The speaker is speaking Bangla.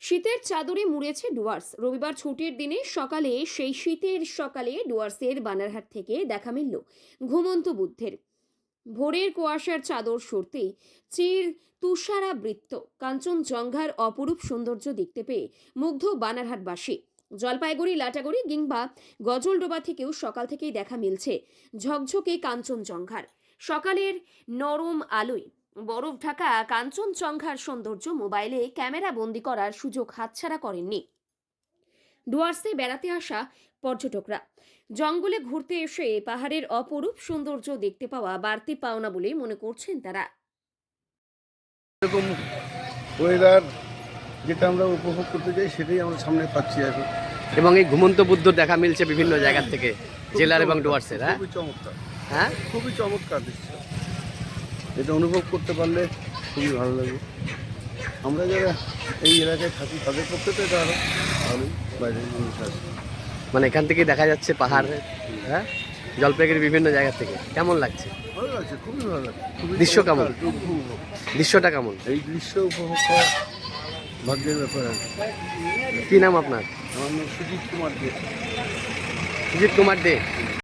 শীতের চাদরে মুড়েছে ডুয়ার্স। রবিবার ছুটির দিনে সকালে সেই শীতের সকালে ডুয়ার্সের বানারহাট থেকে দেখা মিলল ঘুমন্ত বুদ্ধের। ভোরের কুয়াশার চাদর সরতেই চির তুষারাবৃত্ত কাঞ্চনজঙ্ঘার অপরূপ সৌন্দর্য দেখতে পেয়ে মুগ্ধ বানারহাটবাসী। জলপাইগুড়ি, লাটাগুড়ি কিংবা গজলডোবা থেকেও সকাল থেকেই দেখা মিলছে ঝকঝকে কাঞ্চনজঙ্ঘার। সকালের নরম আলোয় বরফ ঢাকা কাঞ্চনজঙ্ঘার সৌন্দর্য মোবাইলে ক্যামেরা বন্দি করার সুযোগ হাতছাড়া করেননি ডুয়ার্সে বেড়াতে আসা পর্যটকরা। জঙ্গলে ঘুরতে এসে পাহাড়ের অপরূপ সৌন্দর্য দেখতে পাওয়া বাড়তি পাওনা বলে মনে করছেন তারা। এরকম ওয়েদার যেটা আমরা উপভোগ করতে চাই সেটাই আমরা সামনে পাচ্ছি এখন। এবং এই ঘুমন্ত বুদ্ধ দেখা মিলছে বিভিন্ন জায়গা থেকে, জেলার এবং ডুয়ার্সের। খুবই চমৎকার, হ্যাঁ, খুবই চমৎকার দৃশ্য। এটা অনুভব করতে পারলে খুবই ভালো লাগবে। আমরা যারা এই এলাকায় থাকি তাদের পক্ষে তো এটা আরো ভালোই, বাইরের জিনিস আছে। মানে এখান থেকে দেখা যাচ্ছে পাহাড়, হ্যাঁ, জলপাইগুড়ির বিভিন্ন জায়গা থেকে। কেমন লাগছে? ভালো লাগছে, খুবই ভালো লাগছে। খুবই দৃশ্য কেমন? চমৎকার, উপভোগ। দৃশ্যটা কেমন? এই দৃশ্য উপভোগ করা ভাগ্যের ব্যাপার আছে। কি নাম আপনার? আমার নাম সুজিত কুমার দে। সুজিত কুমার দে।